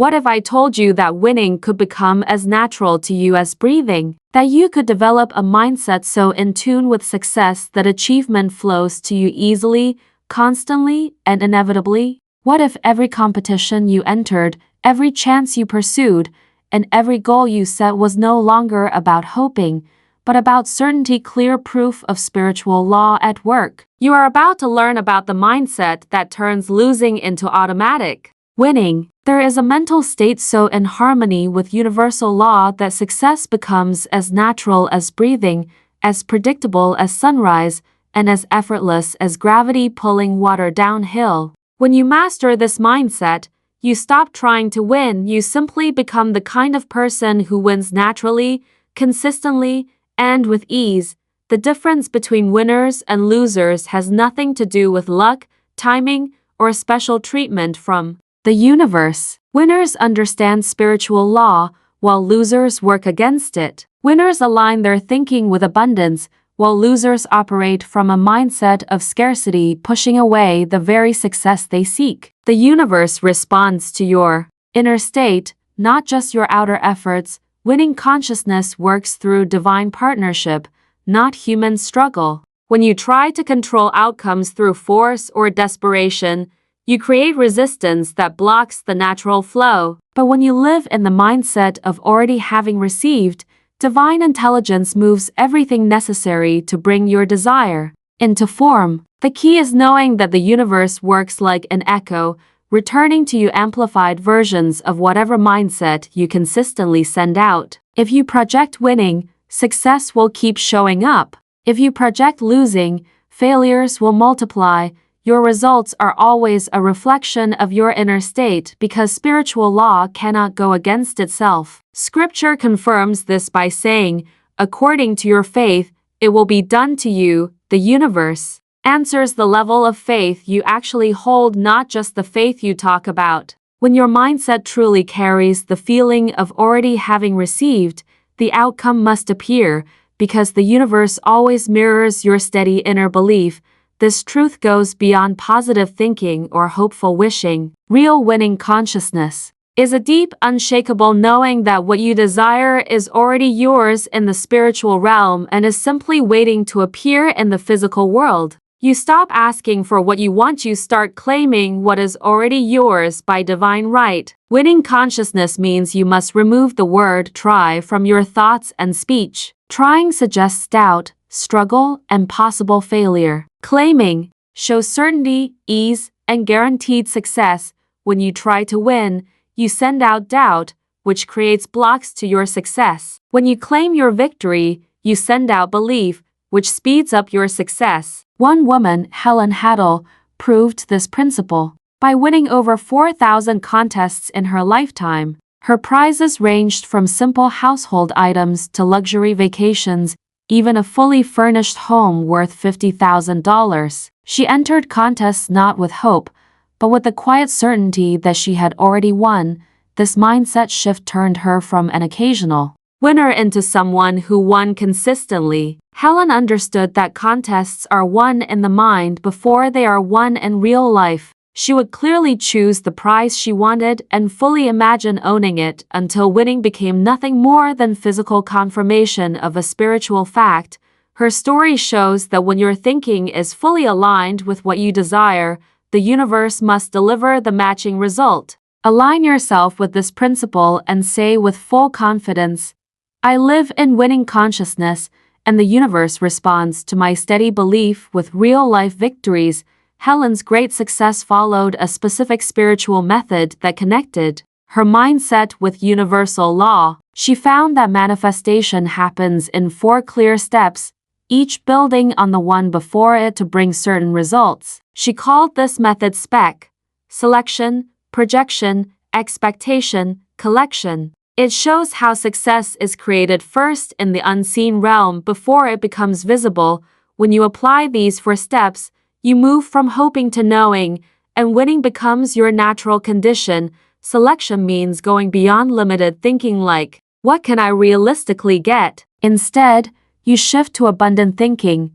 What if I told you that winning could become as natural to you as breathing? That you could develop a mindset so in tune with success that achievement flows to you easily, constantly, and inevitably? What if every competition you entered, every chance you pursued, and every goal you set was no longer about hoping, but about certainty, clear proof of spiritual law at work? You are about to learn about the mindset that turns losing into automatic winning. There is a mental state so in harmony with universal law that success becomes as natural as breathing, as predictable as sunrise, and as effortless as gravity pulling water downhill. When you master this mindset, you stop trying to win. You simply become the kind of person who wins naturally, consistently, and with ease. The difference between winners and losers has nothing to do with luck, timing, or special treatment from the universe. Winners understand spiritual law, while losers work against it. Winners align their thinking with abundance, while losers operate from a mindset of scarcity, pushing away the very success they seek. The universe responds to your inner state, not just your outer efforts. Winning consciousness works through divine partnership, not human struggle. When you try to control outcomes through force or desperation, you create resistance that blocks the natural flow. But when you live in the mindset of already having received, divine intelligence moves everything necessary to bring your desire into form. The key is knowing that the universe works like an echo, returning to you amplified versions of whatever mindset you consistently send out. If you project winning, success will keep showing up. If you project losing, failures will multiply. Your results are always a reflection of your inner state because spiritual law cannot go against itself. Scripture confirms this by saying, according to your faith, it will be done to you. The universe answers the level of faith you actually hold, not just the faith you talk about. When your mindset truly carries the feeling of already having received, the outcome must appear because the universe always mirrors your steady inner belief. This truth goes beyond positive thinking or hopeful wishing. Real winning consciousness is a deep, unshakable knowing that what you desire is already yours in the spiritual realm and is simply waiting to appear in the physical world. You stop asking for what you want, you start claiming what is already yours by divine right. Winning consciousness means you must remove the word try from your thoughts and speech. Trying suggests doubt, struggle, and possible failure. Claiming shows certainty, ease, and guaranteed success. When you try to win, you send out doubt, which creates blocks to your success. When you claim your victory, you send out belief, which speeds up your success. One woman, Helene Hadsell, proved this principle by winning over 4,000 contests in her lifetime. Her prizes ranged from simple household items to luxury vacations, even a fully furnished home worth $50,000. She entered contests not with hope, but with the quiet certainty that she had already won. This mindset shift turned her from an occasional winner into someone who won consistently. Helen understood that contests are won in the mind before they are won in real life. She would clearly choose the prize she wanted and fully imagine owning it until winning became nothing more than physical confirmation of a spiritual fact. Her story shows that when your thinking is fully aligned with what you desire, the universe must deliver the matching result. Align yourself with this principle and say with full confidence, I live in winning consciousness, and the universe responds to my steady belief with real-life victories. Helen's great success followed a specific spiritual method that connected her mindset with universal law. She found that manifestation happens in 4 clear steps, each building on the one before it to bring certain results. She called this method SPEC: selection, projection, expectation, collection. It shows how success is created first in the unseen realm before it becomes visible. When you apply these 4 steps, you move from hoping to knowing, and winning becomes your natural condition. Selection means going beyond limited thinking like, what can I realistically get? Instead, you shift to abundant thinking.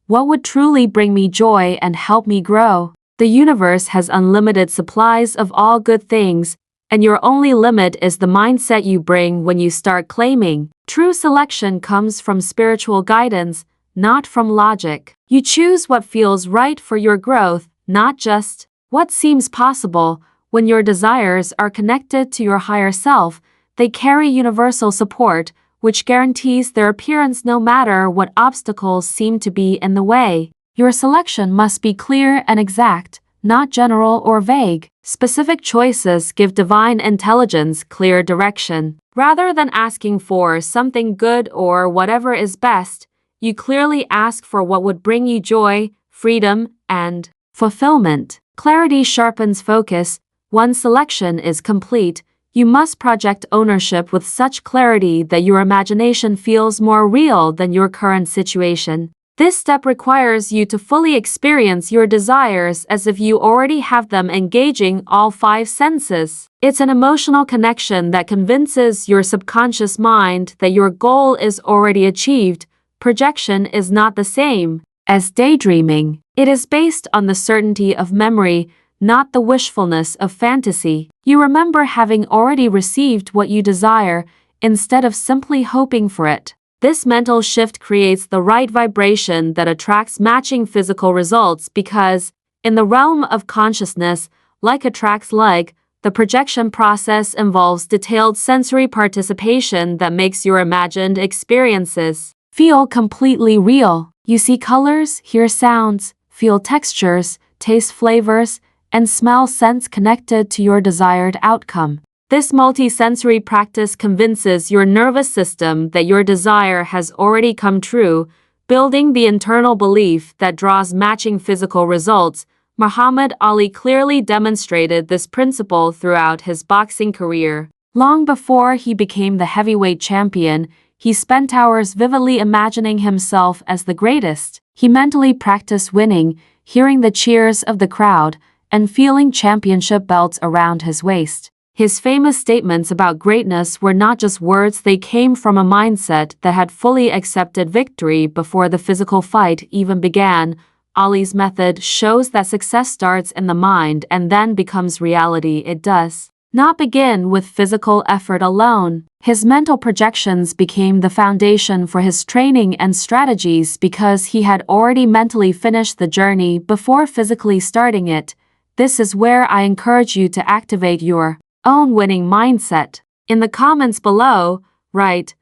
What would truly bring me joy and help me grow? The universe has unlimited supplies of all good things, and your only limit is the mindset you bring when you start claiming. True selection comes from spiritual guidance, not from logic. You choose what feels right for your growth, not just what seems possible. When your desires are connected to your higher self, they carry universal support, which guarantees their appearance no matter what obstacles seem to be in the way. Your selection must be clear and exact, not general or vague. Specific choices give divine intelligence clear direction. Rather than asking for something good or whatever is best, you clearly ask for what would bring you joy, freedom, and fulfillment. Clarity sharpens focus. Once selection is complete, you must project ownership with such clarity that your imagination feels more real than your current situation. This step requires you to fully experience your desires as if you already have them, engaging all 5 senses. It's an emotional connection that convinces your subconscious mind that your goal is already achieved. Projection is not the same as daydreaming. It is based on the certainty of memory, not the wishfulness of fantasy. You remember having already received what you desire, instead of simply hoping for it. This mental shift creates the right vibration that attracts matching physical results because, in the realm of consciousness, like attracts like, the projection process involves detailed sensory participation that makes your imagined experiences feel completely real. You see colors, hear sounds, feel textures, taste flavors, and smell scents connected to your desired outcome. This multi-sensory practice convinces your nervous system that your desire has already come true, building the internal belief that draws matching physical results. Muhammad Ali clearly demonstrated this principle throughout his boxing career. Long before he became the heavyweight champion, he spent hours vividly imagining himself as the greatest. He mentally practiced winning, hearing the cheers of the crowd, and feeling championship belts around his waist. His famous statements about greatness were not just words, they came from a mindset that had fully accepted victory before the physical fight even began. Ali's method shows that success starts in the mind and then becomes reality. It does not begin with physical effort alone. His mental projections became the foundation for his training and strategies because he had already mentally finished the journey before physically starting it. This is where I encourage you to activate your own winning mindset. In the comments below, write,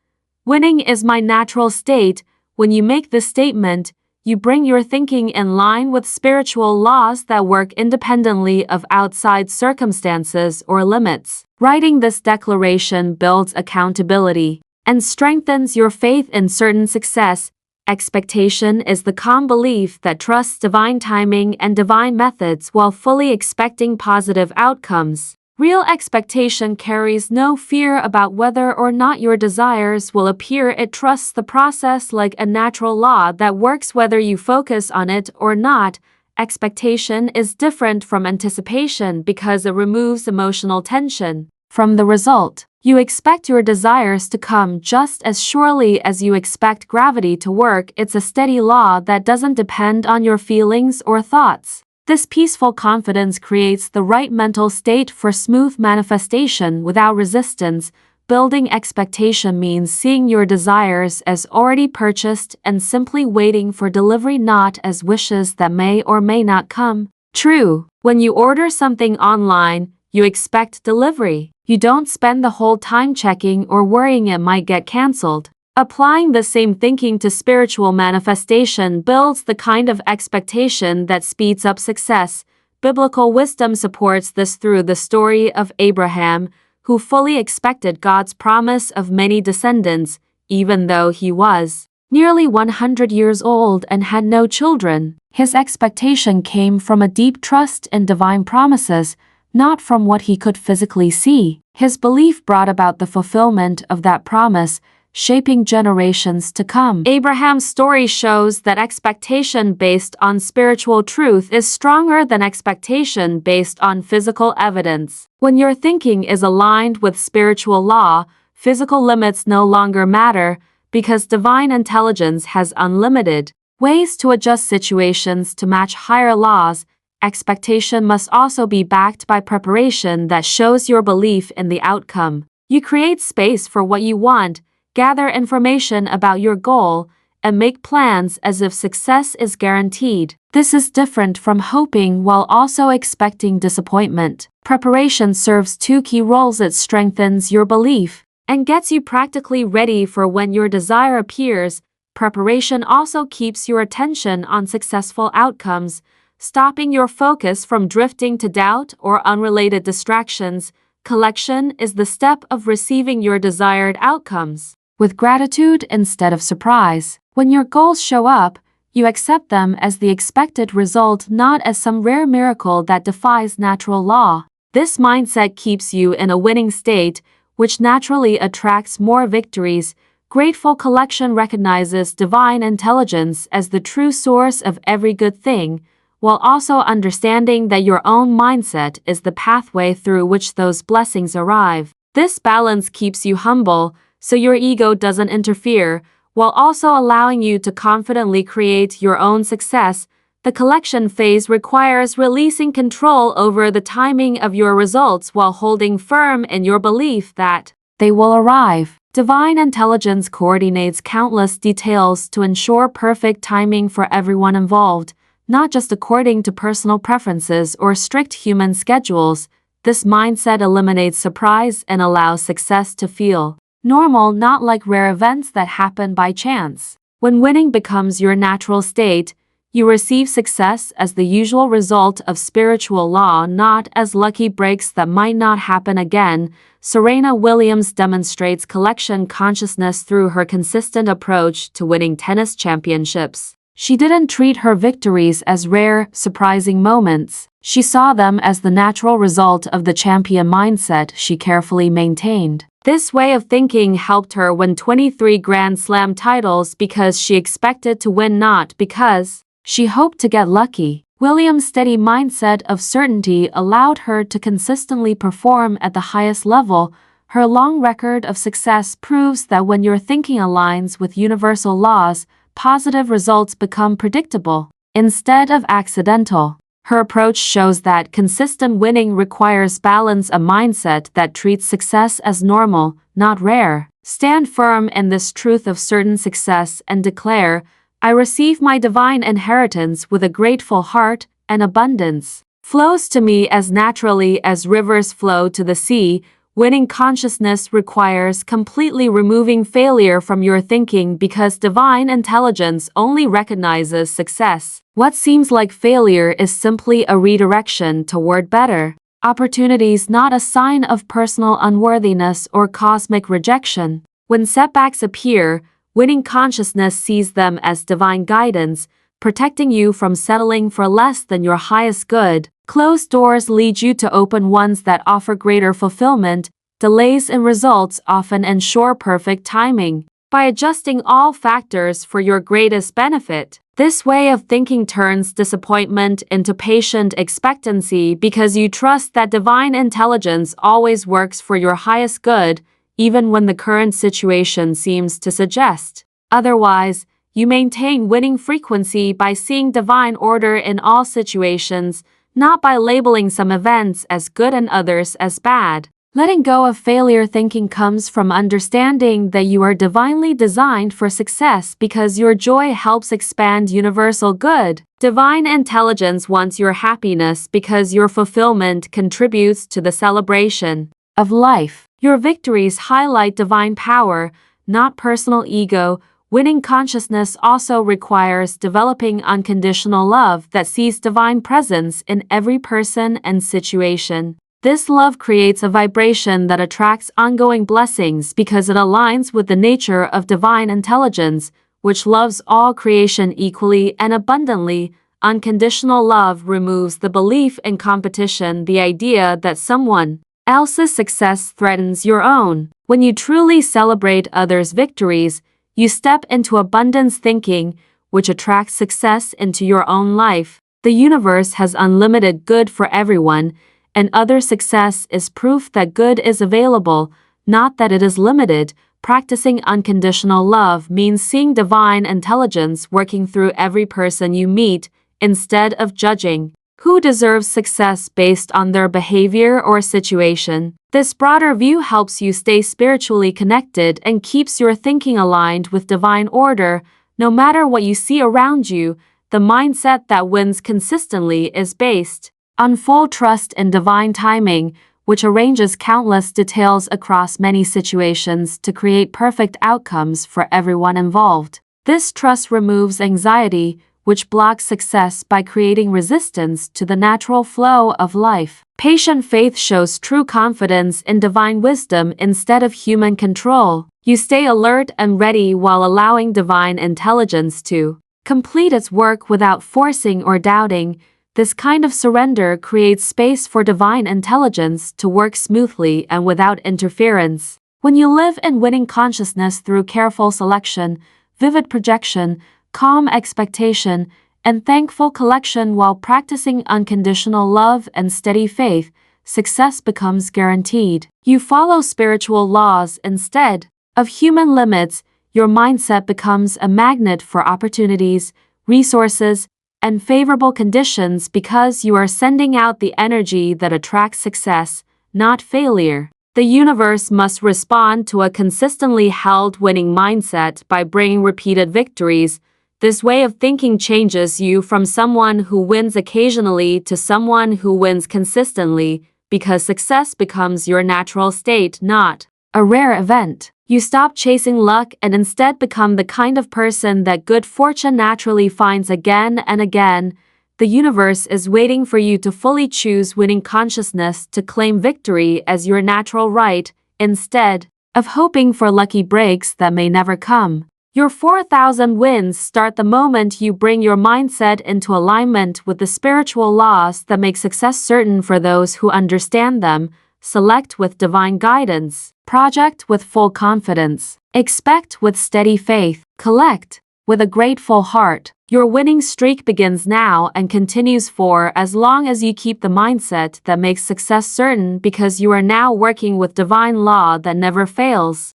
"Winning is my natural state." When you make this statement, you bring your thinking in line with spiritual laws that work independently of outside circumstances or limits. Writing this declaration builds accountability and strengthens your faith in certain success. Expectation is the calm belief that trusts divine timing and divine methods while fully expecting positive outcomes. Real expectation carries no fear about whether or not your desires will appear. It trusts the process like a natural law that works whether you focus on it or not. Expectation is different from anticipation because it removes emotional tension from the result. You expect your desires to come just as surely as you expect gravity to work. It's a steady law that doesn't depend on your feelings or thoughts. This peaceful confidence creates the right mental state for smooth manifestation without resistance. Building expectation means seeing your desires as already purchased and simply waiting for delivery, not as wishes that may or may not come true. When you order something online, you expect delivery. You don't spend the whole time checking or worrying it might get canceled. Applying the same thinking to spiritual manifestation builds the kind of expectation that speeds up success. Biblical wisdom supports this through the story of Abraham, who fully expected God's promise of many descendants, even though he was nearly 100 years old and had no children. His expectation came from a deep trust in divine promises, not from what he could physically see. His belief brought about the fulfillment of that promise, shaping generations to come. Abraham's story shows that expectation based on spiritual truth is stronger than expectation based on physical evidence. When your thinking is aligned with spiritual law, physical limits no longer matter because divine intelligence has unlimited ways to adjust situations to match higher laws. expectation must also be backed by preparation that shows your belief in the outcome. You create space for what you want, gather information about your goal, and make plans as if success is guaranteed. This is different from hoping while also expecting disappointment. Preparation serves two key roles. It strengthens your belief and gets you practically ready for when your desire appears. Preparation also keeps your attention on successful outcomes, stopping your focus from drifting to doubt or unrelated distractions. Collection is the step of receiving your desired outcomes with gratitude instead of surprise. When your goals show up, you accept them as the expected result, not as some rare miracle that defies natural law. This mindset keeps you in a winning state, which naturally attracts more victories. Grateful collection recognizes divine intelligence as the true source of every good thing, while also understanding that your own mindset is the pathway through which those blessings arrive. This balance keeps you humble, so your ego doesn't interfere, while also allowing you to confidently create your own success. The collection phase requires releasing control over the timing of your results while holding firm in your belief that they will arrive. Divine intelligence coordinates countless details to ensure perfect timing for everyone involved, not just according to personal preferences or strict human schedules. This mindset eliminates surprise and allows success to feel normal, not like rare events that happen by chance. When winning becomes your natural state, you receive success as the usual result of spiritual law, not as lucky breaks that might not happen again. Serena Williams demonstrates collection consciousness through her consistent approach to winning tennis championships. She didn't treat her victories as rare, surprising moments. She saw them as the natural result of the champion mindset she carefully maintained. This way of thinking helped her win 23 Grand Slam titles because she expected to win, not because she hoped to get lucky. Williams' steady mindset of certainty allowed her to consistently perform at the highest level. Her long record of success proves that when your thinking aligns with universal laws, positive results become predictable instead of accidental. Her approach shows that consistent winning requires balance, a mindset that treats success as normal, not rare. Stand firm in this truth of certain success and declare, "I receive my divine inheritance with a grateful heart, and abundance flows to me as naturally as rivers flow to the sea." Winning consciousness requires completely removing failure from your thinking because divine intelligence only recognizes success. What seems like failure is simply a redirection toward better opportunities, not a sign of personal unworthiness or cosmic rejection. When setbacks appear, winning consciousness sees them as divine guidance, protecting you from settling for less than your highest good. Closed doors lead you to open ones that offer greater fulfillment. Delays in results often ensure perfect timing. By adjusting all factors for your greatest benefit, this way of thinking turns disappointment into patient expectancy because you trust that divine intelligence always works for your highest good, even when the current situation seems to suggest otherwise. You maintain winning frequency by seeing divine order in all situations, not by labeling some events as good and others as bad. Letting go of failure thinking comes from understanding that you are divinely designed for success because your joy helps expand universal good. Divine intelligence wants your happiness because your fulfillment contributes to the celebration of life. Your victories highlight divine power, not personal ego. Winning consciousness also requires developing unconditional love that sees divine presence in every person and situation. This love creates a vibration that attracts ongoing blessings because it aligns with the nature of divine intelligence, which loves all creation equally and abundantly. Unconditional love removes the belief in competition, the idea that someone else's success threatens your own. When you truly celebrate others' victories, you step into abundance thinking, which attracts success into your own life. The universe has unlimited good for everyone, and other success is proof that good is available, not that it is limited. Practicing unconditional love means seeing divine intelligence working through every person you meet, instead of judging who deserves success based on their behavior or situation. This broader view helps you stay spiritually connected and keeps your thinking aligned with divine order. No matter what you see around you, the mindset that wins consistently is based on full trust in divine timing, which arranges countless details across many situations to create perfect outcomes for everyone involved. This trust removes anxiety, which blocks success by creating resistance to the natural flow of life. Patient faith shows true confidence in divine wisdom instead of human control. You stay alert and ready while allowing divine intelligence to complete its work without forcing or doubting. This kind of surrender creates space for divine intelligence to work smoothly and without interference. When you live in winning consciousness through careful selection, vivid projection, calm expectation, and thankful collection while practicing unconditional love and steady faith, success becomes guaranteed. You follow spiritual laws instead of human limits. Your mindset becomes a magnet for opportunities, resources, and favorable conditions because you are sending out the energy that attracts success, not failure. The universe must respond to a consistently held winning mindset by bringing repeated victories. This way of thinking changes you from someone who wins occasionally to someone who wins consistently, because success becomes your natural state, not a rare event. You stop chasing luck and instead become the kind of person that good fortune naturally finds again and again. The universe is waiting for you to fully choose winning consciousness to claim victory as your natural right, instead of hoping for lucky breaks that may never come. Your 4,000 wins start the moment you bring your mindset into alignment with the spiritual laws that make success certain for those who understand them. Select with divine guidance. Project with full confidence. Expect with steady faith. Collect with a grateful heart. Your winning streak begins now and continues for as long as you keep the mindset that makes success certain, because you are now working with divine law that never fails.